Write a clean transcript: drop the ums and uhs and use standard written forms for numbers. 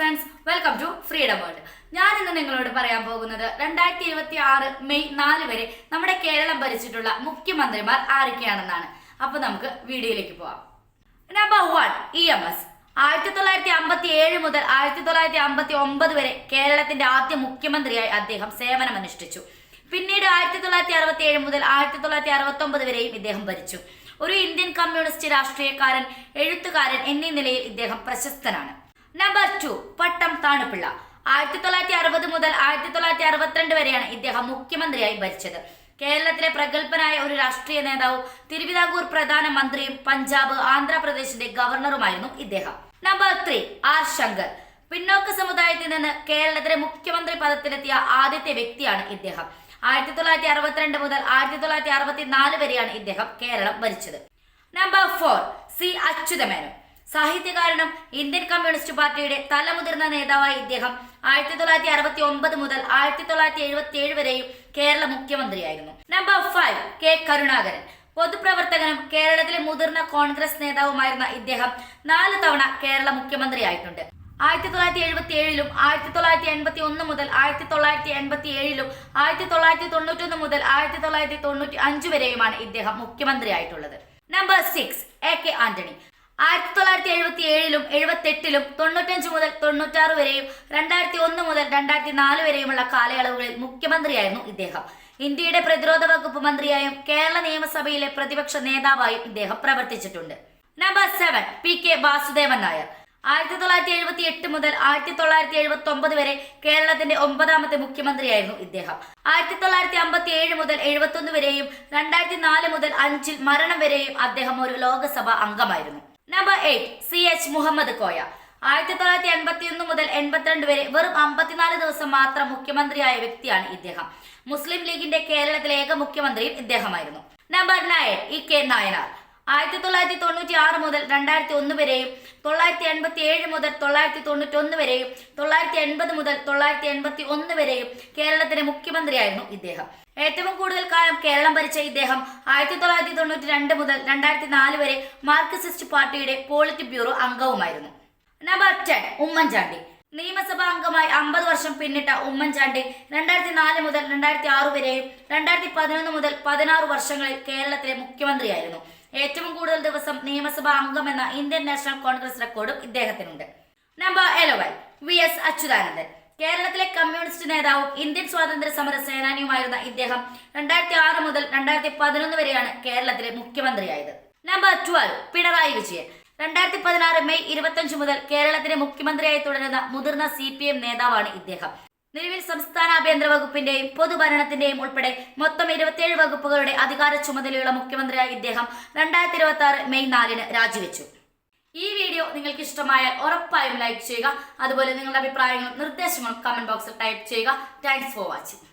Friends, welcome to freedom world. ഞാൻ ഇന്ന് നിങ്ങളോട് പറയാൻ പോകുന്നത് 2026 മെയ് 4 വരെ നമ്മുടെ കേരളം ഭരിച്ചിട്ടുള്ള മുഖ്യമന്ത്രിമാർ ആരൊക്കെയാണെന്നാണ്. അപ്പൊ നമുക്ക് വീഡിയോയിലേക്ക് പോവാം. Number 1 EMS. 1957 മുതൽ 1959 വരെ കേരളത്തിന്റെ ആദ്യ മുഖ്യമന്ത്രിയായി അദ്ദേഹം സേവനമനുഷ്ഠിച്ചു. പിന്നീട് 1967 മുതൽ 1969 വരെയും ഇദ്ദേഹം ഭരിച്ചു. ഒരു ഇന്ത്യൻ കമ്മ്യൂണിസ്റ്റ് രാഷ്ട്രീയക്കാരൻ, എഴുത്തുകാരൻ എന്നീ നിലയിൽ ഇദ്ദേഹം പ്രശസ്തനാണ്. നമ്പർ 2 പട്ടം താണുപിള്ള. 1960 മുതൽ 1962 വരെയാണ് ഇദ്ദേഹം മുഖ്യമന്ത്രിയായി ഭരിച്ചത്. കേരളത്തിലെ പ്രഗത്ഭനായ ഒരു രാഷ്ട്രീയ നേതാവും തിരുവിതാംകൂർ പ്രധാനമന്ത്രിയും പഞ്ചാബ്, ആന്ധ്രാപ്രദേശിന്റെ ഗവർണറുമായിരുന്നു ഇദ്ദേഹം. Number 3 R Shankar. പിന്നോക്ക സമുദായത്തിൽ നിന്ന് കേരളത്തിലെ മുഖ്യമന്ത്രി പദത്തിലെത്തിയ ആദ്യത്തെ വ്യക്തിയാണ് ഇദ്ദേഹം. 1962 മുതൽ 1964 വരെയാണ് ഇദ്ദേഹം കേരളം ഭരിച്ചത്. Number 4 C Achutha Menon. സാഹിത്യകാരനും ഇന്ത്യൻ കമ്മ്യൂണിസ്റ്റ് പാർട്ടിയുടെ തലമുതിർന്ന നേതാവായി ഇദ്ദേഹം 1969 മുതൽ 1977 വരെയും കേരള മുഖ്യമന്ത്രിയായിരുന്നു. Number 5 K Karunakaran. പൊതുപ്രവർത്തകനും കേരളത്തിലെ മുതിർന്ന കോൺഗ്രസ് നേതാവുമായിരുന്ന ഇദ്ദേഹം 4 തവണ കേരള മുഖ്യമന്ത്രിയായിട്ടുണ്ട്. 1977 1981 മുതൽ 1987 1991 മുതൽ 1995 വരെയുമാണ് ഇദ്ദേഹം മുഖ്യമന്ത്രിയായിട്ടുള്ളത്. Number 6 A K Antony. 1977 78 95 മുതൽ 96 വരെയും 2001 മുതൽ 2004 വരെയുമുള്ള കാലയളവുകളിൽ മുഖ്യമന്ത്രിയായിരുന്നു ഇദ്ദേഹം. ഇന്ത്യയുടെ പ്രതിരോധ വകുപ്പ് മന്ത്രിയായും കേരള നിയമസഭയിലെ പ്രതിപക്ഷ നേതാവായും ഇദ്ദേഹം പ്രവർത്തിച്ചിട്ടുണ്ട്. Number 7 P K Vasudevan Nair. 1978 മുതൽ 1979 വരെ കേരളത്തിന്റെ 9ാമത്തെ മുഖ്യമന്ത്രിയായിരുന്നു ഇദ്ദേഹം. 1957 മുതൽ 71 വരെയും 2004 മുതൽ 5 മരണം വരെയും അദ്ദേഹം ഒരു ലോകസഭാ അംഗമായിരുന്നു. Number 8 C H Muhammad Koya. 1981 മുതൽ 82 വരെ വെറും 54 ദിവസം മാത്രം മുഖ്യമന്ത്രിയായ വ്യക്തിയാണ് ഇദ്ദേഹം. മുസ്ലിം ലീഗിന്റെ കേരളത്തിലെ ഏക മുഖ്യമന്ത്രിയും ഇദ്ദേഹമായിരുന്നു. Number 9 E K Nayanar. 1996 മുതൽ 2001 വരെയും 987 മുതൽ 991 വരെയും 980 മുതൽ 981 വരെയും കേരളത്തിലെ മുഖ്യമന്ത്രിയായിരുന്നു ഇദ്ദേഹം. ഏറ്റവും കൂടുതൽ കാലം കേരളം ഭരിച്ച ഇദ്ദേഹം 1992 മുതൽ 2004 വരെ മാർക്സിസ്റ്റ് പാർട്ടിയുടെ പോളിറ്റ് ബ്യൂറോ അംഗവുമായിരുന്നു. നമ്പർ 10 ഉമ്മൻചാണ്ടി. നിയമസഭാ അംഗമായി 50 വർഷം പിന്നിട്ട ഉമ്മൻചാണ്ടി 2004 മുതൽ 2006 വരെയും 2011 മുതൽ 16 വർഷങ്ങളിൽ കേരളത്തിലെ മുഖ്യമന്ത്രിയായിരുന്നു. ഏറ്റവും കൂടുതൽ ദിവസം നിയമസഭാ അംഗം എന്ന ഇന്ത്യൻ നാഷണൽ കോൺഗ്രസ് റെക്കോർഡും ഇദ്ദേഹത്തിനുണ്ട്. Number 11 V S Achuthanandan. കേരളത്തിലെ കമ്മ്യൂണിസ്റ്റ് നേതാവും ഇന്ത്യൻ സ്വാതന്ത്ര്യ സമര സേനാനിയുമായിരുന്ന ഇദ്ദേഹം 2006 മുതൽ 2011 വരെയാണ് കേരളത്തിലെ മുഖ്യമന്ത്രിയായത്. നമ്പർ 12 പിണറായി വിജയൻ. 2016 മെയ് 25 മുതൽ കേരളത്തിലെ മുഖ്യമന്ത്രിയായി തുടരുന്ന മുതിർന്ന CPM നേതാവാണ് ഇദ്ദേഹം. നിലവിൽ സംസ്ഥാന ആഭ്യന്തര വകുപ്പിന്റെയും പൊതുഭരണത്തിന്റെയും ഉൾപ്പെടെ മൊത്തം 27 വകുപ്പുകളുടെ അധികാര ചുമതലയുള്ള മുഖ്യമന്ത്രിയായി ഇദ്ദേഹം 2026 മെയ് 4 രാജിവെച്ചു. ഈ വീഡിയോ നിങ്ങൾക്ക് ഇഷ്ടമായാൽ ഉറപ്പായും ലൈക്ക് ചെയ്യുക. അതുപോലെ നിങ്ങളുടെ അഭിപ്രായങ്ങളും നിർദ്ദേശങ്ങളും കമന്റ് ബോക്സിൽ ടൈപ്പ് ചെയ്യുക. Thanks for watching.